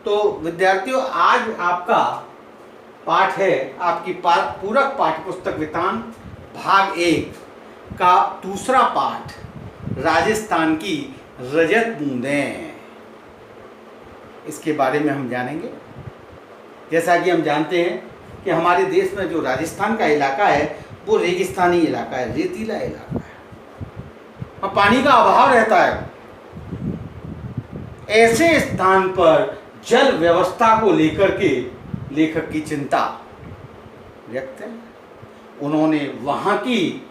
तो विद्यार्थियों, आज आपका पाठ है आपकी पूरक पाठ्यपुस्तक वितान भाग 1 का दूसरा पाठ, राजस्थान की रजत बूंदें। इसके बारे में हम जानेंगे। जैसा कि हम जानते हैं कि हमारे देश में जो राजस्थान का इलाका है वो रेगिस्तानी इलाका है, रेतीला इलाका है और पानी का अभाव रहता है। ऐसे स्थान पर जल व्यवस्था को लेकर के लेखक की चिंता व्यक्त है। उन्होंने वहाँ की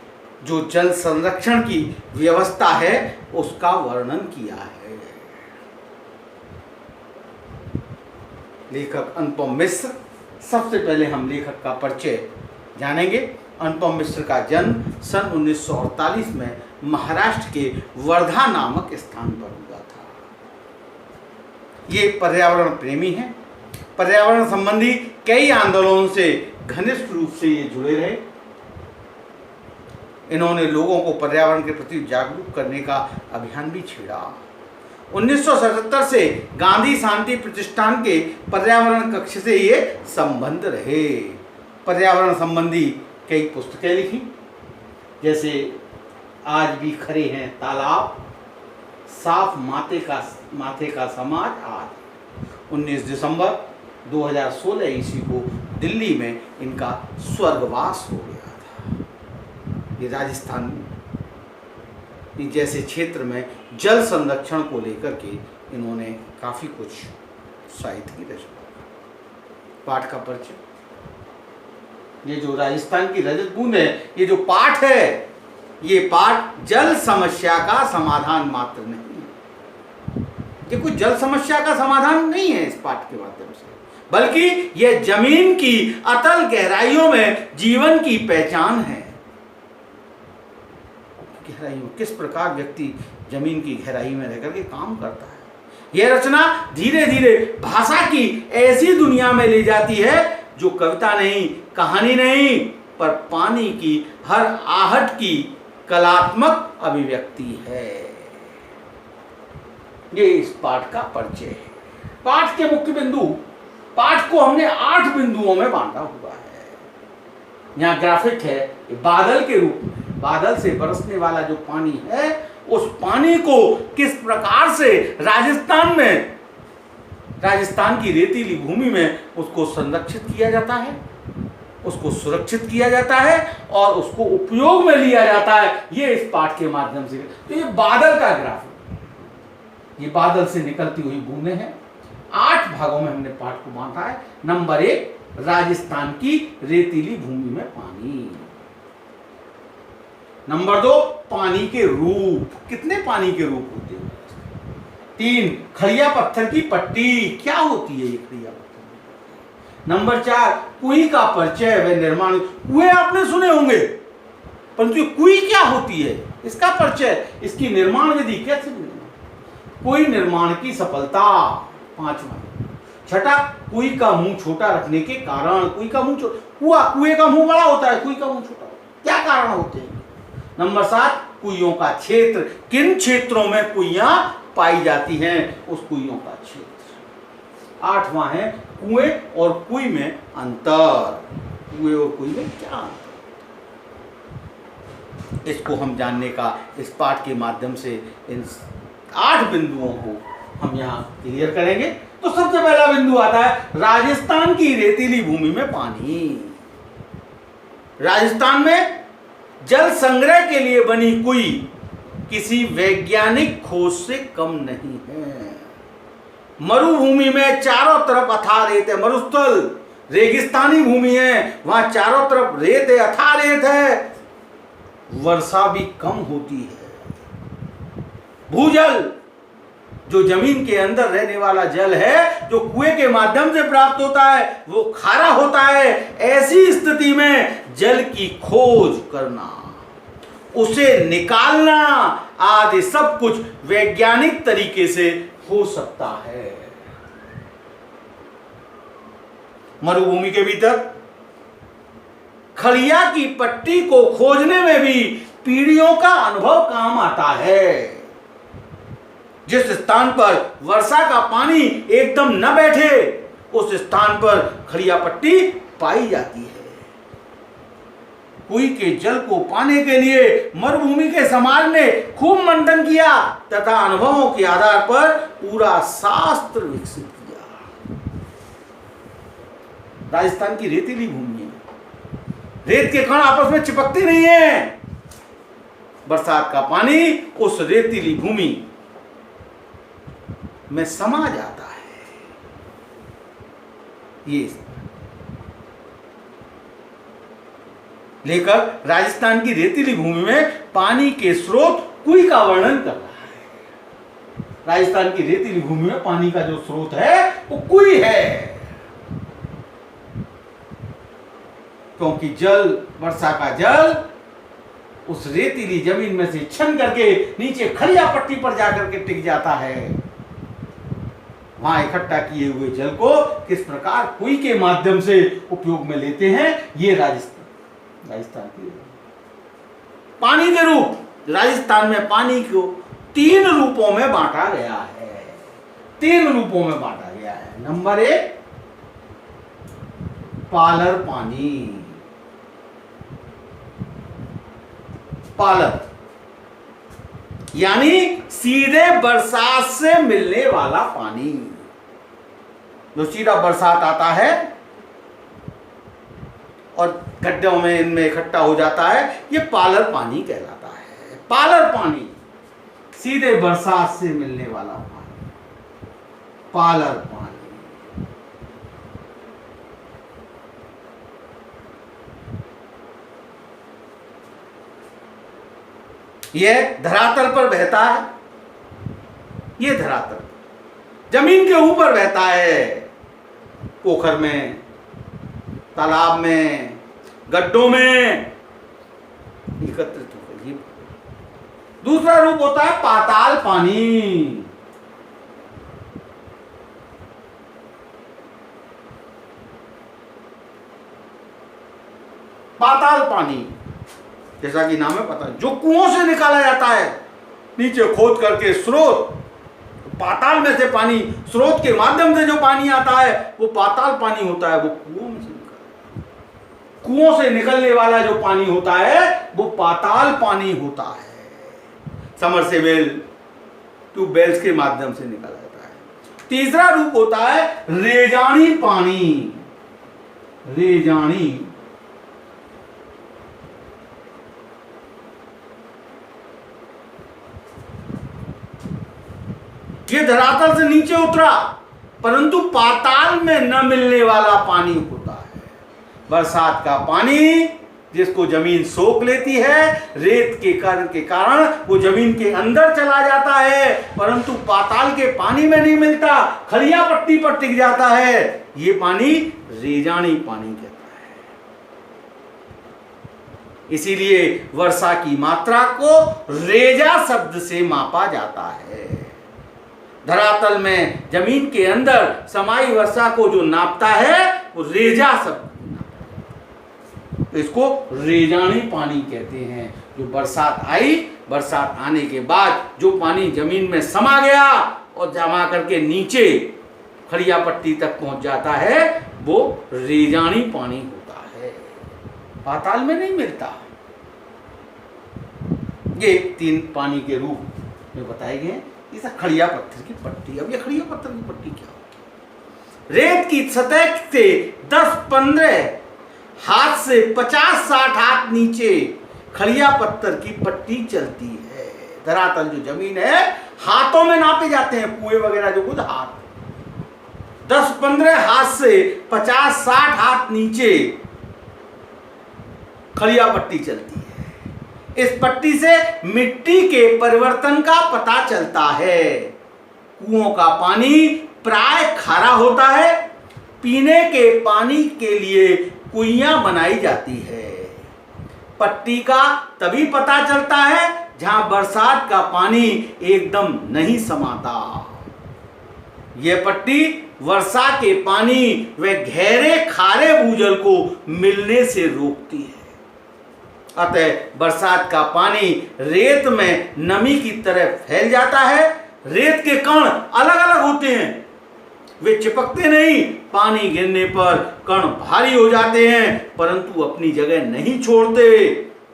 जो जल संरक्षण की व्यवस्था है उसका वर्णन किया है। लेखक अनुपम मिश्र। सबसे पहले हम लेखक का परिचय जानेंगे। अनुपम मिश्र का जन्म सन 1948 में महाराष्ट्र के वर्धा नामक स्थान पर हुआ था। ये पर्यावरण प्रेमी हैं। पर्यावरण संबंधी कई आंदोलनों से घनिष्ठ रूप से ये जुड़े रहे। इन्होंने लोगों को पर्यावरण के प्रति जागरूक करने का अभियान भी छेड़ा। 1977 से गांधी शांति प्रतिष्ठान के पर्यावरण कक्ष से ये संबंध रहे। पर्यावरण संबंधी कई पुस्तकें लिखी, जैसे आज भी खड़े हैं तालाब, साफ माथे का समाज आज। 19 दिसंबर 2016 ईस्वी को दिल्ली में इनका स्वर्गवास हो गया था। ये राजस्थान जैसे क्षेत्र में जल संरक्षण को लेकर के इन्होंने काफ़ी कुछ साहित्य की रचना। पाठ का परिचय। ये जो राजस्थान की रजत बूंद है, ये जो पाठ है, ये पाठ जल समस्या का समाधान मात्र नहीं है। ये कोई जल समस्या का समाधान नहीं है इस पाठ के माध्यम से, बल्कि यह जमीन की अतल गहराइयों में जीवन की पहचान है। गहराइयों, किस प्रकार व्यक्ति जमीन की गहराई में रहकर के काम करता है। यह रचना धीरे धीरे भाषा की ऐसी दुनिया में ले जाती है जो कविता नहीं, कहानी नहीं, पर पानी की हर आहट की कलात्मक अभिव्यक्ति है। ये इस पाठ का परिचय है। पाठ के मुख्य बिंदु, पाठ को हमने 8 बिंदुओं में बांटा हुआ है। यहाँ ग्राफिक है, बादल के रूप में, बादल से बरसने वाला जो पानी है, उस पानी को किस प्रकार से राजस्थान की रेतीली भूमि में उसको संरक्षित किया जाता है, उसको सुरक्षित किया जाता है और उसको उपयोग में लिया जाता है, ये इस पाठ के माध्यम से। तो ये बादल का ग्राफ, ये बादल से निकलती हुई बूंदें हैं। 8 भागों में हमने पाठ को बांटा है। नंबर 1, राजस्थान की रेतीली भूमि में पानी। नंबर 2, पानी के रूप। कितने पानी के रूप होते हैं? 3, खड़िया पत्थर की पट्टी। क्या होती है ये खड़िया पत्थर? नंबर 4, कुई का परिचय व निर्माण। कुएं आपने सुने होंगे, परंतु कुई क्या होती है, इसका परिचय, इसकी निर्माण विधि कैसे बनी, कुई निर्माण की सफलता। 5वां। 6, कुई का मुंह छोटा रखने के कारण। कुई का मुंह कुएं का मुंह बड़ा होता है, कुई का मुंह छोटा, क्या कारण होते हैं? नंबर 7, कुइयों का क्षेत्र। किन क्षेत्रों में कुइयां पाई जाती हैं, उस कुइयों का क्षेत्र। 8वां है कुएं और कुई में अंतर। कुएं और कुई में क्या अंतर, इसको हम जानने का इस पाठ के माध्यम से इन 8 बिंदुओं को हम यहाँ क्लियर करेंगे। तो सबसे पहला बिंदु आता है राजस्थान की रेतीली भूमि में पानी। राजस्थान में जल संग्रह के लिए बनी कुई किसी वैज्ञानिक खोज से कम नहीं है। मरुभूमि में चारों तरफ अथाह रेत है, मरुस्थल रेगिस्तानी भूमि है, वहां चारों तरफ रेत है, अथाह रेत है, वर्षा भी कम होती है। भूजल, जो जमीन के अंदर रहने वाला जल है, जो कुएं के माध्यम से प्राप्त होता है, वो खारा होता है। ऐसी स्थिति में जल की खोज करना, उसे निकालना आदि सब कुछ वैज्ञानिक तरीके से हो सकता है। मरुभूमि के भीतर खड़िया की पट्टी को खोजने में भी पीढ़ियों का अनुभव काम आता है। जिस स्थान पर वर्षा का पानी एकदम न बैठे उस स्थान पर खड़िया पट्टी पाई जाती है। कुएं के जल को पाने के लिए मरुभूमि के समाज ने खूब मंथन किया तथा अनुभवों के आधार पर पूरा शास्त्र विकसित किया। राजस्थान की रेतीली भूमि है, रेत के कण आपस में चिपकते नहीं है। बरसात का पानी उस रेतीली भूमि में समा जाता है। ये लेकर राजस्थान की रेतीली भूमि में पानी के स्रोत कुएं का वर्णन कर रहा है। राजस्थान की रेतीली भूमि में पानी का जो स्रोत है वो कुएं है, क्योंकि जल, वर्षा का जल उस रेतीली जमीन में से छन करके नीचे खड़िया पट्टी पर जाकर के टिक जाता है। वहां इकट्ठा किए हुए जल को किस प्रकार कुएं के माध्यम से उपयोग में लेते हैं, ये राजस्थान की पानी के रूप। राजस्थान में पानी को 3 रूपों में बांटा गया है। 3 रूपों में बांटा गया है। नंबर 1, पालर पानी। पालर यानी सीधे बरसात से मिलने वाला पानी, जो सीधा बरसात आता है और गड्ढों में इनमें इकट्ठा हो जाता है, ये पालर पानी कहलाता है। पालर पानी, सीधे बरसात से मिलने वाला पानी, पालर पानी। यह धरातल पर बहता है। यह धरातल जमीन के ऊपर बहता है, पोखर में, तालाब में, गड्ढों में एकत्रित होकर। ये दूसरा रूप होता है पाताल पानी। पाताल पानी जैसा कि नाम है पता, जो कुओं से निकाला जाता है, नीचे खोद करके स्रोत, पाताल में से पानी, स्रोत के माध्यम से जो पानी आता है वो पाताल पानी होता है। वो कुओं में से कुओं से निकलने वाला जो पानी होता है वो पाताल पानी होता है। समरसेबल, ट्यूबवेल्स के माध्यम से निकाला जाता है। तीसरा रूप होता है रेजानी पानी। रेजानी ये धरातल से नीचे उतरा परंतु पाताल में न मिलने वाला पानी होता है। बरसात का पानी जिसको जमीन सोख लेती है, रेत के कारण वो जमीन के अंदर चला जाता है, परंतु पाताल के पानी में नहीं मिलता, खड़िया पट्टी पर टिक जाता है। ये पानी रेजानी पानी कहता है। इसीलिए वर्षा की मात्रा को रेजा शब्द से मापा जाता है। धरातल में जमीन के अंदर समाई वर्षा को जो नापता है वो रेजा शब्द, तो इसको रेजानी पानी कहते हैं। जो बरसात आई, बरसात आने के बाद जो पानी जमीन में समा गया और जमा करके नीचे खड़िया पट्टी तक पहुंच जाता है, वो रेजानी पानी होता है, पाताल में नहीं मिलता। ये 3 पानी के रूप में बताए गए। ये सब खड़िया पत्थर की पट्टी। अब ये खड़िया पत्थर की पट्टी क्या होती है? रेत की सतह से 10-15 हाथ से 50-60 हाथ नीचे खड़िया पत्थर की पट्टी चलती है। धरातल जो जमीन है हाथों में नापे जाते हैं, कुएं वगैरह जो कुछ हाथ, 10-15 हाथ से 50-60 हाथ नीचे खड़िया पट्टी चलती है। इस पट्टी से मिट्टी के परिवर्तन का पता चलता है। कुओं का पानी प्राय खारा होता है। पीने के पानी के लिए कुइयां बनाई जाती है। पट्टी का तभी पता चलता है जहां बरसात का पानी एकदम नहीं समाता। यह पट्टी वर्षा के पानी व गहरे खारे भूजल को मिलने से रोकती है। अतः बरसात का पानी रेत में नमी की तरह फैल जाता है रेत के कण अलग अलग होते हैं, वे चिपकते नहीं। पानी गिरने पर कण भारी हो जाते हैं परंतु अपनी जगह नहीं छोड़ते।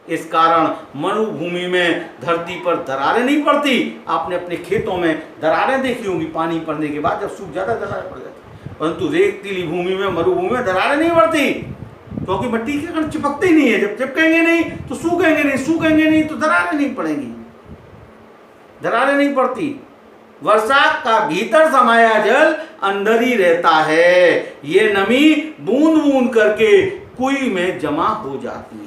इस कारण मरुभूमि में धरती पर दरारें नहीं पड़ती। आपने अपने खेतों में दरारें देखी होंगी, पानी पड़ने के बाद जब सूख जाता दरारें पड़ जाती, परंतु रेतीली भूमि में, मरुभूमि में दरारें नहीं पड़ती क्योंकि मिट्टी के कण चिपकते ही नहीं है। जब चिपकेंगे नहीं तो सूखेंगे नहीं, सूखेंगे नहीं तो दरारें नहीं पड़ेंगी, दरारें नहीं पड़ती। वर्षा का भीतर समाया जल अंदर ही रहता है। ये नमी बूंद बूंद करके कुई में जमा हो जाती है।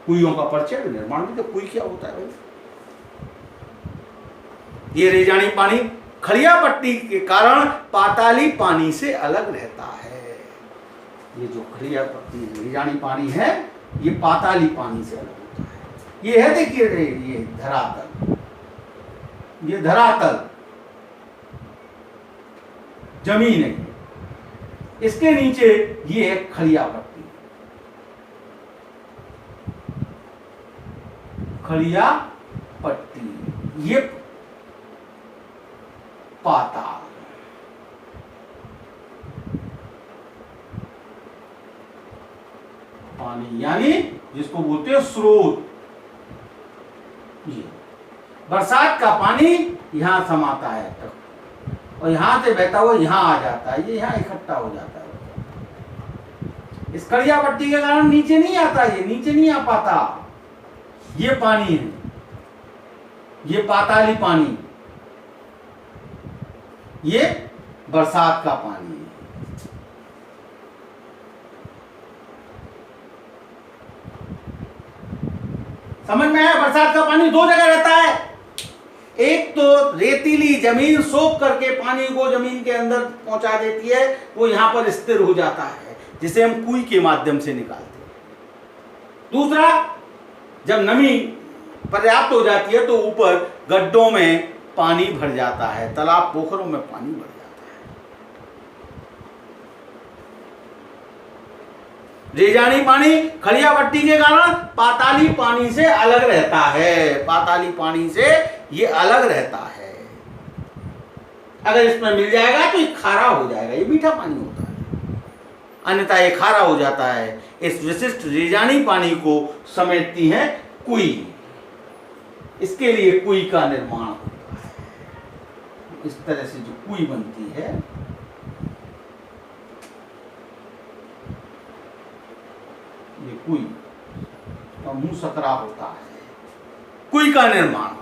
कुइयों का परिचय निर्माण भी, तो कुई क्या होता है भाई? ये रेजानी पानी खड़िया पट्टी के कारण पाताली पानी से अलग रहता है। ये जो खड़िया पट्टी रेजानी पानी है ये पाताली पानी से अलग होता है। ये है देखिए, ये धरातल, ये धरातल जमीन है, इसके नीचे ये है खड़िया पट्टी, खड़िया पट्टी, ये पाताल। पानी यानी जिसको बोलते हैं स्रोत। ये बरसात का पानी यहां समाता है और यहां से बहता हुआ यहां आ जाता है, ये यहां इकट्ठा हो जाता है। इस खड़िया पट्टी के कारण नीचे नहीं आता, ये नीचे नहीं आ पाता। ये पानी है, ये पाताली पानी, ये बरसात का पानी है। समझ में आया? बरसात का पानी दो जगह रहता है। एक तो रेतीली जमीन सोख करके पानी को जमीन के अंदर पहुंचा देती है, वो यहां पर स्थिर हो जाता है जिसे हम कुई के माध्यम से निकालते हैं। दूसरा, जब नमी पर्याप्त हो जाती है तो ऊपर गड्ढों में पानी भर जाता है, तालाब पोखरों में पानी भर जाता है। रेजानी पानी खड़िया पट्टी के कारण पाताली पानी से अलग रहता है, पाताली पानी से ये अलग रहता है। अगर इसमें मिल जाएगा तो ये खारा हो जाएगा, ये मीठा पानी होता है, अन्यथा ये खारा हो जाता है। इस विशिष्ट रेजानी पानी को समेटती है कुई। इसके लिए कुई का निर्माण होता है। इस तरह से जो कुई बनती है, ये कुई का मुंह सकरा होता है, कुई का निर्माण होता है।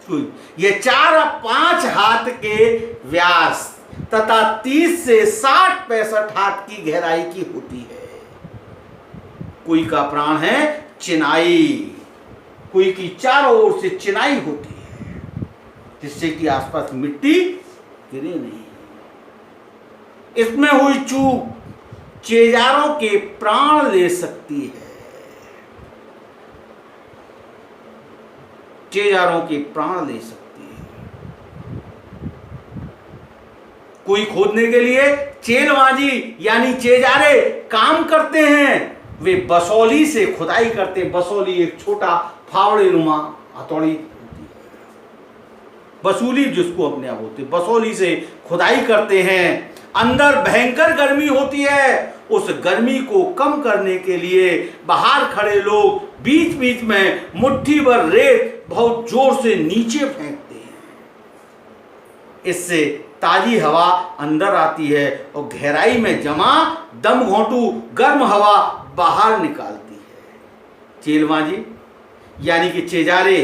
कुई ये 4 और 5 हाथ के व्यास तथा 30 से 60-65 हाथ की गहराई की होती है। कुई का प्राण है चिनाई। कुई की चारों ओर से चिनाई होती है जिससे कि आसपास मिट्टी गिरे नहीं। इसमें हुई चूक चेजारों के प्राण ले सकती है, चेजारों के प्राण ले सकती है। कुई खोदने के लिए चेलवाजी यानी चेजारे काम करते हैं। वे बसौली से खुदाई करते हैं। बसौली एक छोटा फावड़े नुमा हथौड़ी होती है, बसूली जिसको अपने आप बोलते, बसौली से खुदाई करते हैं। अंदर भयंकर गर्मी होती है, उस गर्मी को कम करने के लिए बाहर खड़े लोग बीच बीच में मुट्ठी भर रेत बहुत जोर से नीचे फेंकते हैं। इससे ताजी हवा अंदर आती है और गहराई में जमा दम घोंटू गर्म हवा बाहर निकालती है। चेलवाजी यानी कि चेजारे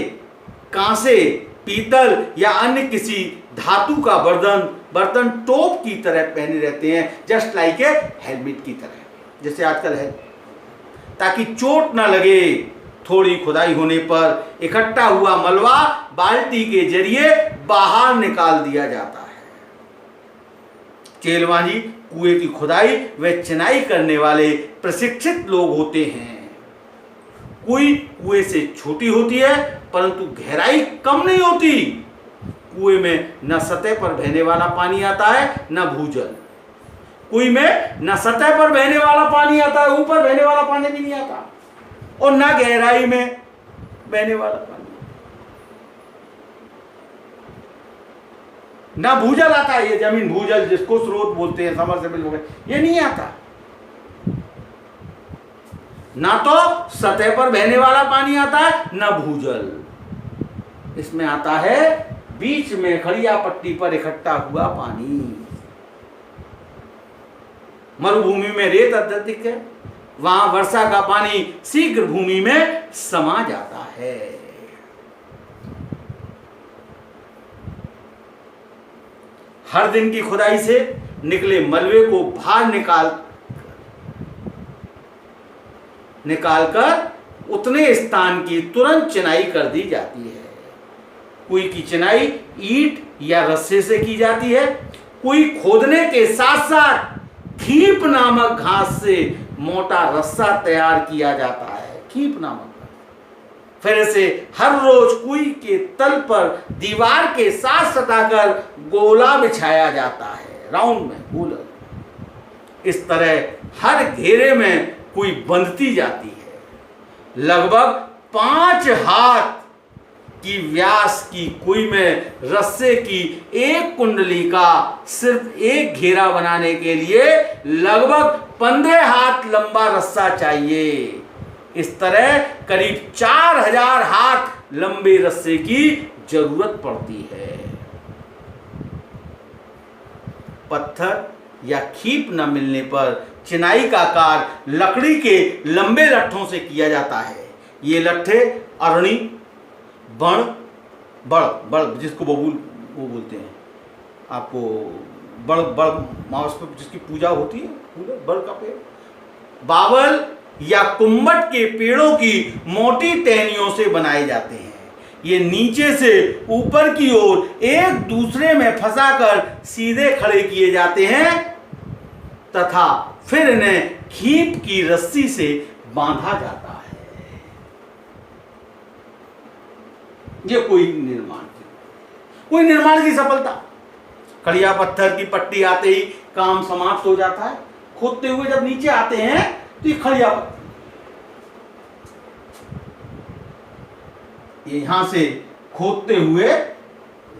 कांसे, पीतल या अन्य किसी धातु का बर्तन टोप की तरह पहने रहते हैं, जस्ट लाइक ए हेलमेट की तरह, जैसे आजकल है, ताकि चोट ना लगे। थोड़ी खुदाई होने पर इकट्ठा हुआ मलबा बाल्टी के जरिए बाहर निकाल दिया जाता है। चेलवाजी कुएं की खुदाई व चिनाई करने वाले प्रशिक्षित लोग होते हैं। कुई कुएं से छोटी होती है परंतु गहराई कम नहीं होती। कुएं में न सतह पर बहने वाला पानी आता है न भूजल। कुएं में न सतह पर बहने वाला पानी आता है, ऊपर बहने वाला पानी भी नहीं आता, और न गहराई में बहने वाला पानी। ना भूजल आता है, ये जमीन भूजल जिसको स्रोत बोलते हैं, समरसेबल वगैरह, ये नहीं आता। ना तो सतह पर बहने वाला पानी आता है, ना भूजल। इसमें आता है बीच में खड़िया पट्टी पर इकट्ठा हुआ पानी। मरुभूमि में रेत अत्यधिक है, वहां वर्षा का पानी शीघ्र भूमि में समा जाता है। हर दिन की खुदाई से निकले मलबे को बाहर निकालकर उतने स्थान की तुरंत चिनाई कर दी जाती है। कुई की चिनाई ईंट या रस्से से की जाती है, कुई खोदने के साथ साथ खीप नामक घास से मोटा रस्सा तैयार किया जाता है। खीप नामक, फिर इसे हर रोज कुई के तल पर दीवार के साथ सटाकर गोला बिछाया जाता है, राउंड में गोला। इस तरह हर घेरे में कुई बंधती जाती है। लगभग 5 हाथ की व्यास की कुई में रस्से की एक कुंडली का सिर्फ एक घेरा बनाने के लिए लगभग 15 हाथ लंबा रस्सा चाहिए। इस तरह करीब 4000 हाथ लंबे रस्से की जरूरत पड़ती है। पत्थर या खीप न मिलने पर चिनाई का कार्य लकड़ी के लंबे लट्ठों से किया जाता है। ये लट्ठे अरणी, बड़ बड़ जिसको बबूल वो बोलते हैं, आपको बड़ बड़ माउस पर जिसकी पूजा होती है, बड़ का पेड़, बावल या कुम्बट के पेड़ों की मोटी टहनियों से बनाए जाते हैं। ये नीचे से ऊपर की ओर एक दूसरे में फंसाकर सीधे खड़े किए जाते हैं तथा फिर इन्हें खीप की रस्सी से बांधा जाता है। ये कोई निर्माण की सफलता। खड़िया पत्थर की पट्टी आते ही काम समाप्त हो जाता है। खोदते हुए जब नीचे आते हैं तो ये खड़िया पत्थर, ये यहां से खोदते हुए,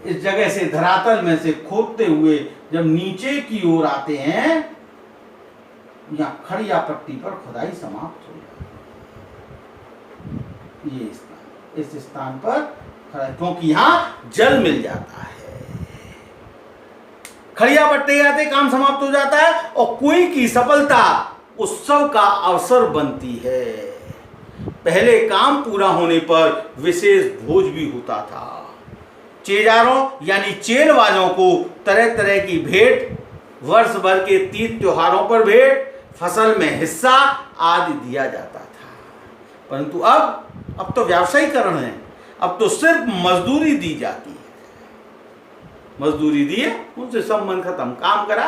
इस जगह से धरातल में से खोदते हुए जब नीचे की ओर आते हैं, यहां खड़िया पट्टी पर खुदाई समाप्त हो जाती है। ये स्थान, इस स्थान पर क्योंकि यहां जल मिल जाता है। खड़िया पट्टी आते काम समाप्त हो जाता है और कुई की सफलता उत्सव का अवसर बनती है। पहले काम पूरा होने पर विशेष भोज भी होता था। चेजारों यानी चेलवाजों को तरह तरह की भेंट, वर्ष भर के तीज त्योहारों पर भेंट, फसल में हिस्सा आदि दिया जाता था। परंतु अब तो व्यावसायीकरण है, अब तो सिर्फ मजदूरी दी जाती है। मजदूरी दिए, उनसे संबंध खत्म, काम करा।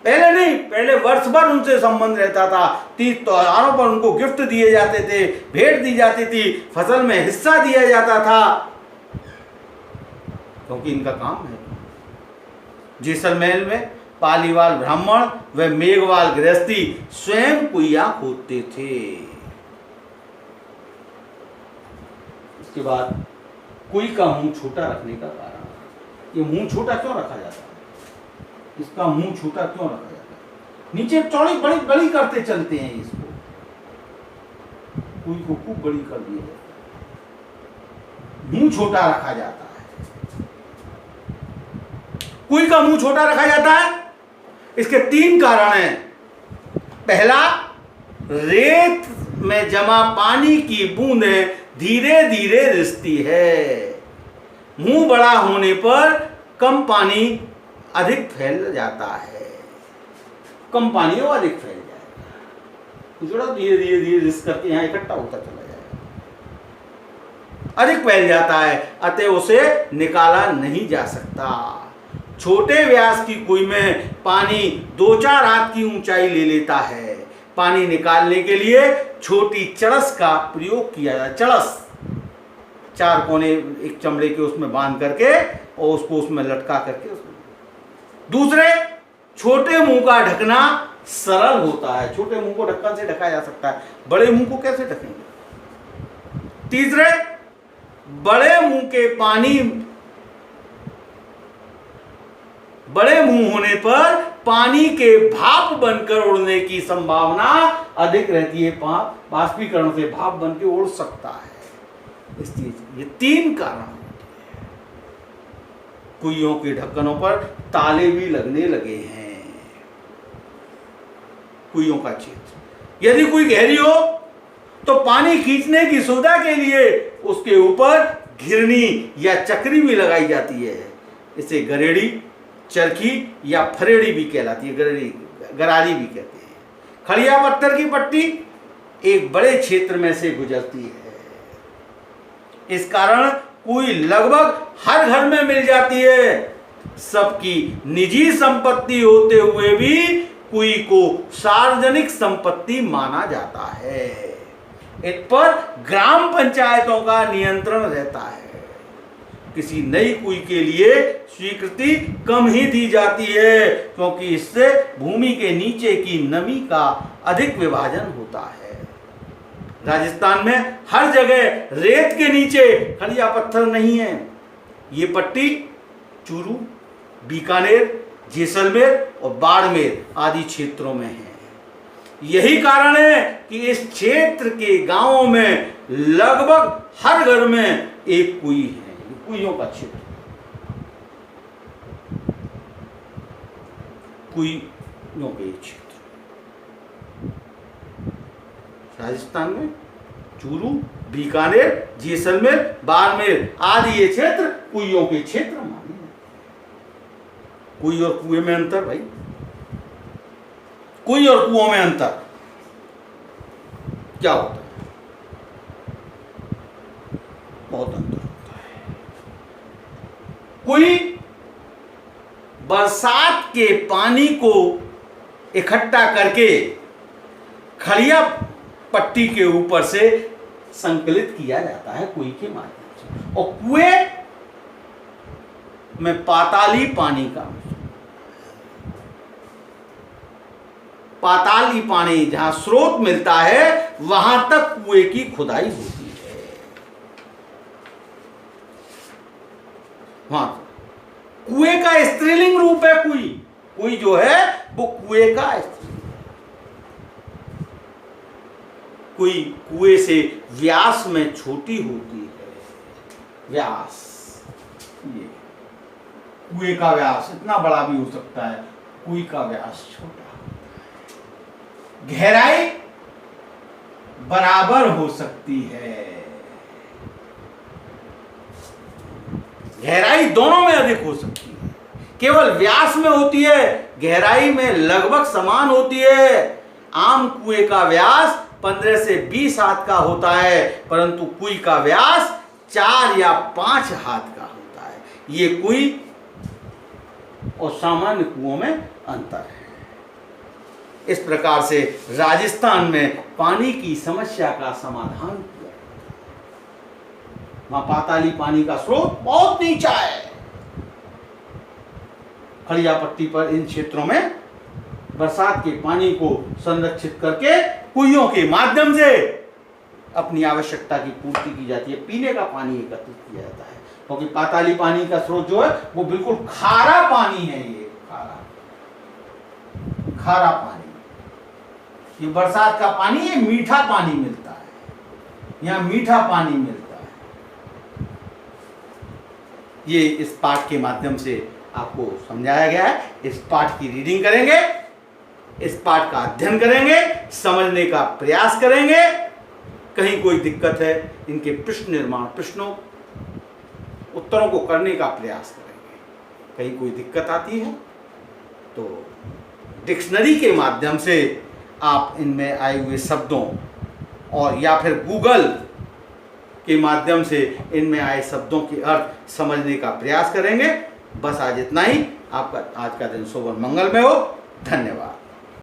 पहले नहीं, पहले वर्ष भर उनसे संबंध रहता था। तीज त्योहारों पर उनको गिफ्ट दिए जाते थे, भेंट दी जाती थी, फसल में हिस्सा दिया जाता था, क्योंकि इनका काम है। जैसलमेर में पालीवाल ब्राह्मण व मेघवाल गृहस्थी स्वयं कुइया खोदते थे। इसके बाद कुई का मुंह छोटा रखने का कारण, ये मुंह छोटा क्यों रखा जाता है? इसका मुंह छोटा क्यों रखा जाता है? नीचे चौड़ी बड़ी बड़ी करते चलते हैं इसको, कुई को खूब बड़ी कर दिया जाता है, मुंह छोटा रखा जाता है। कुई का मुंह छोटा रखा जाता है, इसके 3 कारण हैं। पहला, रेत में जमा पानी की बूंदें धीरे धीरे रिसती है। मुंह बड़ा होने पर कम पानी अधिक फैल जाता है, कम पानी वो अधिक फैल जाएगा। थोड़ा धीरे धीरे धीरे रिस करके यहाँ इकट्ठा होता चला जाएगा, अधिक फैल जाता है, अतः उसे निकाला नहीं जा सकता। छोटे व्यास की कुई में पानी 2-4 हाथ की ऊंचाई ले लेता है। पानी निकालने के लिए छोटी चड़स का प्रयोग किया जाता है। चड़स 4 कोने एक चमड़े के उसमें बांध करके और उसको उसमें लटका करके उसमें। दूसरे, छोटे मुंह का ढकना सरल होता है। छोटे मुंह को ढक्कन से ढका जा सकता है, बड़े मुंह को कैसे ढकेंगे? तीसरे, बड़े मुंह होने पर पानी के भाप बनकर उड़ने की संभावना अधिक रहती है। बाष्पीकरण से भाप बन के उड़ सकता है। इसलिए ये 3 कारण होते हैं। कुइयों के ढक्कनों पर ताले भी लगने लगे हैं। कुइयों का क्षेत्र यदि कुई गहरी हो तो पानी खींचने की सुविधा के लिए उसके ऊपर घिरनी या चक्री भी लगाई जाती है। इसे गरेड़ी, चरखी या फरेड़ी भी कहलाती है, गरारी भी कहते हैं। खड़िया पत्थर की पट्टी एक बड़े क्षेत्र में से गुजरती है। इस कारण कुई लगभग हर घर में मिल जाती है। सबकी निजी संपत्ति होते हुए भी कुई को सार्वजनिक संपत्ति माना जाता है। इन पर ग्राम पंचायतों का नियंत्रण रहता है। किसी नई कुई के लिए स्वीकृति कम ही दी जाती है, क्योंकि इससे भूमि के नीचे की नमी का अधिक विभाजन होता है। राजस्थान में हर जगह रेत के नीचे खड़िया पत्थर नहीं है। ये पट्टी चूरू, बीकानेर, जैसलमेर और बाड़मेर आदि क्षेत्रों में है। यही कारण है कि इस क्षेत्र के गांवों में लगभग हर घर में एक कुई है। कुइयों का क्षेत्र, कुइयों के क्षेत्र राजस्थान में चूरू, बीकानेर, जैसलमेर, बाड़मेर आदि ये क्षेत्र कुइयों के क्षेत्र माने जाते हैं। कुई और कुएं में अंतर भाई, कुई और कुओं में अंतर क्या होता है? बहुत अंतर होता है। कुई बरसात के पानी को इकट्ठा करके खड़िया पट्टी के ऊपर से संकलित किया जाता है कुई के माध्यम से। और कुएं में पाताली पानी का, पाताली पानी जहां स्रोत मिलता है वहां तक कुएं की खुदाई होती है। वहां कुएं का स्त्रीलिंग रूप है। कुई, कुई जो है वो कुएं का स्त्रीलिंग। कुई कुएं से व्यास में छोटी होती है। व्यास, ये कुएं का व्यास इतना बड़ा भी हो सकता है, कुई का व्यास छोटा। गहराई बराबर हो सकती है। गहराई दोनों में अधिक हो सकती है। केवल व्यास में होती है, गहराई में लगभग समान होती है। आम कुएं का व्यास 15 से 20 हाथ का होता है, परंतु कुई का व्यास 4 या 5 हाथ का होता है। ये कुई और सामान्य कुओं में अंतर है। इस प्रकार से राजस्थान में पानी की समस्या का समाधान किया। वहां पाताली पानी का स्रोत बहुत नीचा है। खड़िया पट्टी पर इन क्षेत्रों में बरसात के पानी को संरक्षित करके कुइयों के माध्यम से अपनी आवश्यकता की पूर्ति की जाती है। पीने का पानी एकत्रित किया जाता है, क्योंकि पाताली पानी का स्रोत जो है वो बिल्कुल खारा पानी है। ये खारा पानी, ये बरसात का पानी, ये मीठा पानी मिलता है। यहाँ मीठा पानी मिलता है। ये इस पाठ के माध्यम से आपको समझाया गया है। इस पाठ की रीडिंग करेंगे, इस पाठ का अध्ययन करेंगे, समझने का प्रयास करेंगे। कहीं कोई दिक्कत है, इनके प्रश्न निर्माण, प्रश्नों उत्तरों को करने का प्रयास करेंगे। कहीं कोई दिक्कत आती है तो डिक्शनरी के माध्यम से आप इनमें आए हुए शब्दों और या फिर गूगल के माध्यम से इनमें आए शब्दों के अर्थ समझने का प्रयास करेंगे। बस आज इतना ही। आपका आज का दिन शुभ और मंगलमय हो। धन्यवाद।